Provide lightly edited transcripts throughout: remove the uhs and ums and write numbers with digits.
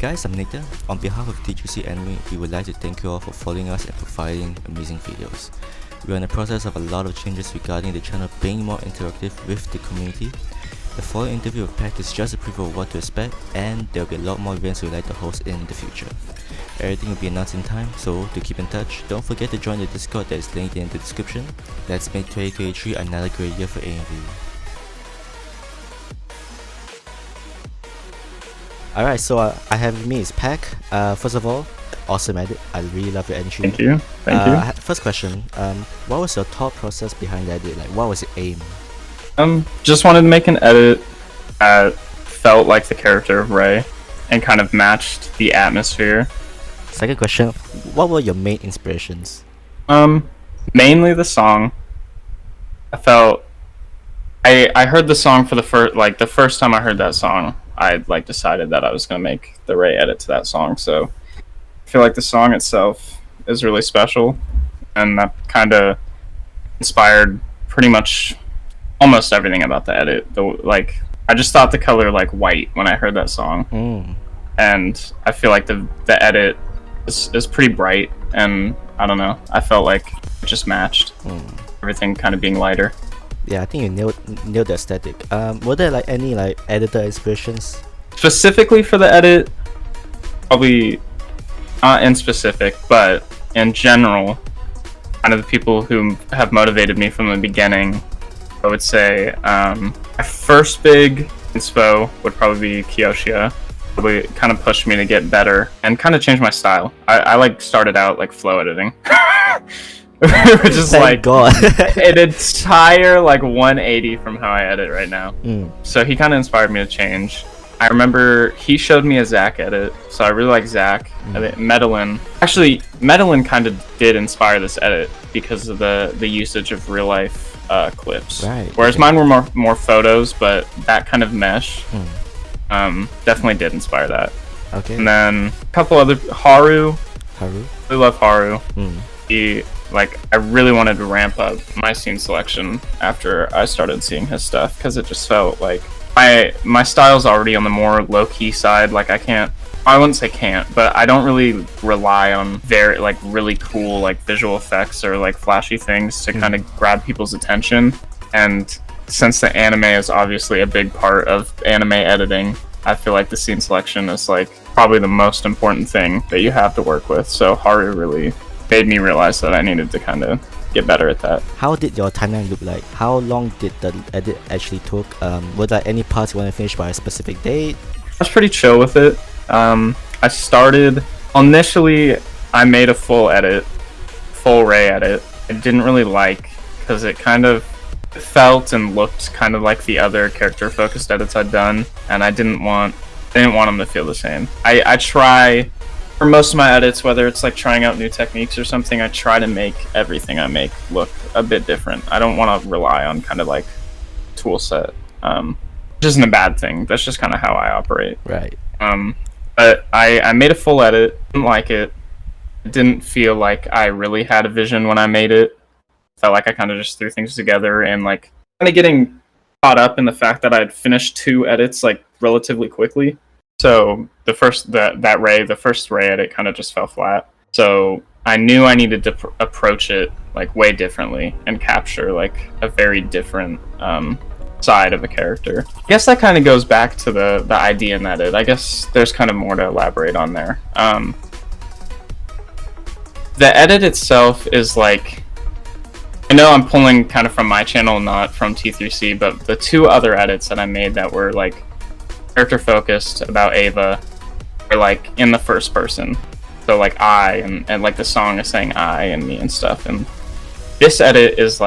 guys, I'm Nathan. On behalf of T3C Anime, we would like to thank you all for following us and providing amazing videos. We are in the process of a lot of changes regarding the channel being more interactive with the community. The following interview with Pack is just a preview of what to expect, and there will be a lot more events we would like to host in the future. Everything will be announced in time, so to keep in touch, don't forget to join the Discord that is linked in the description. Let's make 2023 another great year for AMV. Alright, so I have with me is Pack. First of all, awesome edit. I really love your energy. Thank you. First question, what was your thought process behind the edit? Like, what was your aim? Just wanted to make an edit that felt like the character of Ray and kind of matched the atmosphere. Second question, what were your main inspirations? Mainly the song. I heard the song for the first time I heard that song, I decided that I was gonna make the Ray edit to that song. So I feel like the song itself is really special, and that kind of inspired pretty much almost everything about the edit. I just thought the color white when I heard that song, and I feel like the edit is pretty bright, and I don't know. I felt like it just matched everything, kind of being lighter. Yeah, I think you nailed the aesthetic. Were there any editor inspirations? Specifically for the edit, probably not in specific, but in general, kind of the people who have motivated me from the beginning, I would say my first big inspo would probably be Kyoshia. Probably kind of pushed me to get better and kind of change my style. I started out flow editing. Which is God. an entire 180 from how I edit right now. So he kind of inspired me to change. I remember he showed me a Zack edit, so I really like Zack. Medellin kind of did inspire this edit because of the usage of real life clips. Right. Whereas mine were more photos, but that kind of mesh definitely did inspire that. Okay. And then a couple other Haru. I really love Haru. I really wanted to ramp up my scene selection after I started seeing his stuff, because it just felt like my style's already on the more low-key side. I wouldn't say can't, but I don't really rely on very really cool visual effects or flashy things to kind of grab people's attention. And since the anime is obviously a big part of anime editing, I feel like the scene selection is probably the most important thing that you have to work with. So Haru really made me realize that I needed to kind of get better at that. How did your timeline look like? How long did the edit actually took? Were there any parts you want to finish by a specific date? I was pretty chill with it. I started initially. I made a full Ray edit. I didn't really because it kind of felt and looked kind of like the other character focused edits I'd done, and I didn't want them to feel the same. I try. For most of my edits, whether it's trying out new techniques or something, I try to make everything I make look a bit different. I don't want to rely on kind of tool set, which isn't a bad thing. That's just kind of how I operate. Right. But I made a full edit, didn't like it. It didn't feel like I really had a vision when I made it. Felt like I kind of just threw things together, and kind of getting caught up in the fact that I'd finished 2 edits relatively quickly. So the first Ray edit kind of just fell flat. So I knew I needed to approach it way differently and capture a very different side of a character. I guess that kind of goes back to the idea in that edit. I guess there's kind of more to elaborate on there. The edit itself is I know I'm pulling kind of from my channel, not from T3C, but the 2 other edits that I made that were character focused about Ava are in the first person, so I and the song is saying I and me and stuff, and this edit is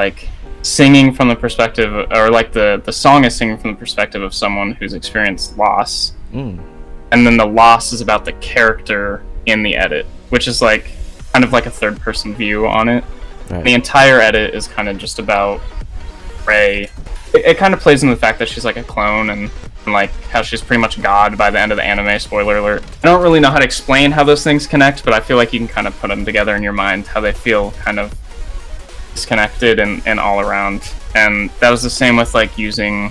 singing from the perspective, or the song is singing from the perspective of someone who's experienced loss, and then the loss is about the character in the edit, which is kind of a third person view on it. Right. The entire edit is kind of just about Ray. It kind of plays into the fact that she's a clone, and how she's pretty much God by the end of the anime, spoiler alert. I don't really know how to explain how those things connect, but I feel like you can kind of put them together in your mind, how they feel kind of disconnected and all around. And that was the same with using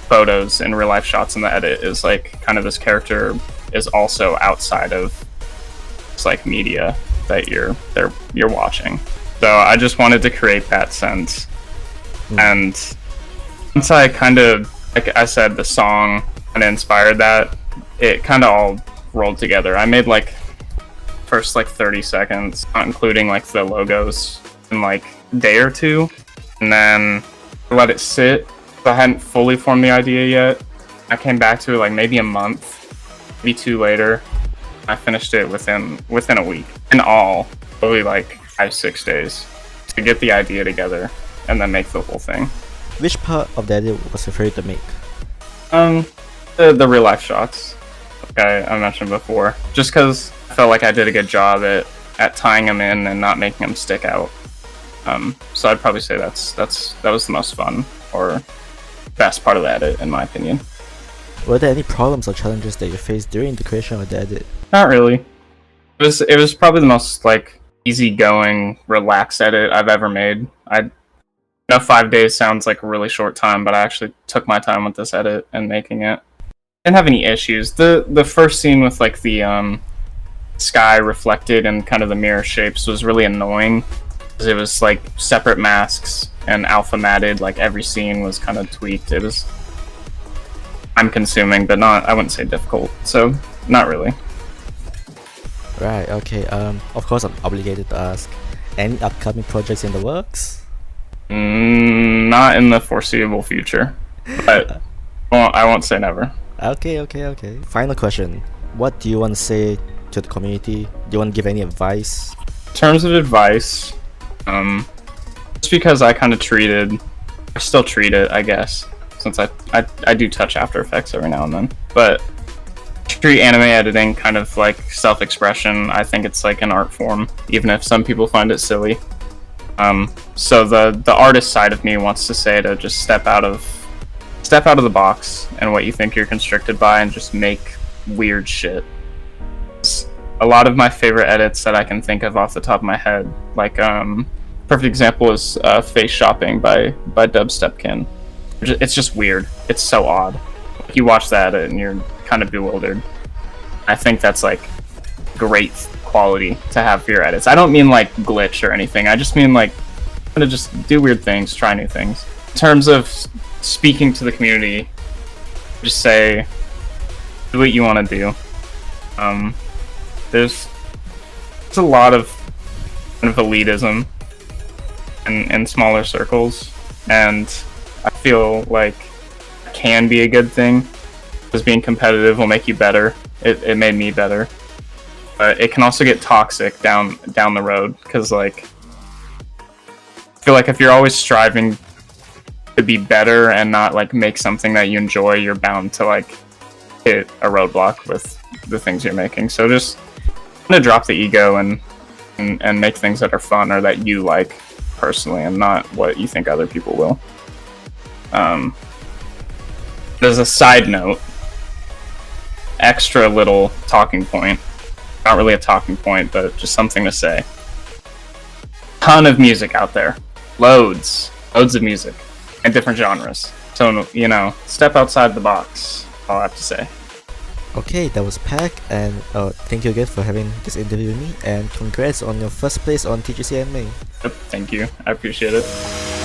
photos and real life shots in the edit, is kind of this character is also outside of it's like media that you're watching. So I just wanted to create that sense. And once I kind of, like I said, the song kind of inspired that, it kind of all rolled together. I made like first like 30 seconds, not including like the logos, in like a day or two, and then let it sit. I hadn't fully formed the idea yet. I came back to it like maybe a month, maybe two later. I finished it within a week. In all, probably like 5-6 days to get the idea together and then make the whole thing. Which part of the edit was your favorite to make? The real life shots, like I mentioned before, just because I felt like I did a good job at tying them in and not making them stick out. So I'd probably say that was the most fun or best part of the edit, in my opinion. Were there any problems or challenges that you faced during the creation of the edit? Not really. It was probably the most like easygoing, relaxed edit I've ever made. I know 5 days sounds like a really short time, but I actually took my time with this edit and making it. Didn't have any issues. The first scene with like the sky reflected and kind of the mirror shapes was really annoying, because it was like separate masks and alpha matted. Like every scene was kind of tweaked. It was time consuming, but I wouldn't say difficult. So not really. Right, okay. Of course I'm obligated to ask, any upcoming projects in the works? Not in the foreseeable future, but I won't say never. Okay. Final question. What do you want to say to the community? Do you want to give any advice? In terms of advice, just because I still treat it, I guess, since I do touch After Effects every now and then, but treat anime editing kind of like self-expression. I think it's like an art form, even if some people find it silly. So the artist side of me wants to say to just step out of the box and what you think you're constricted by, and just make weird shit. A lot of my favorite edits that I can think of off the top of my head, like perfect example is Face Shopping by Dubstepkin. It's just weird. It's so odd. You watch that and you're kind of bewildered. I think that's like great quality to have for your edits. I don't mean like glitch or anything. I just mean like kind of just do weird things, try new things. In terms of speaking to the community, just say do what you want to do. There's a lot of kind of elitism in smaller circles, and I feel like it can be a good thing, because being competitive will make you better. It made me better, but it can also get toxic down the road, because like I feel like if you're always striving to be better and not like make something that you enjoy, you're bound to like hit a roadblock with the things you're making. So just kind of drop the ego and make things that are fun or that you like personally, and not what you think other people will. There's a side note, extra little talking point, not really a talking point, but just something to say. Ton of music out there, loads of music and different genres, so you know, step outside the box, all I have to say. Okay, that was Pack, and thank you again for having this interview with me, and congrats on your first place on T3C Anime. Yep, thank you, I appreciate it.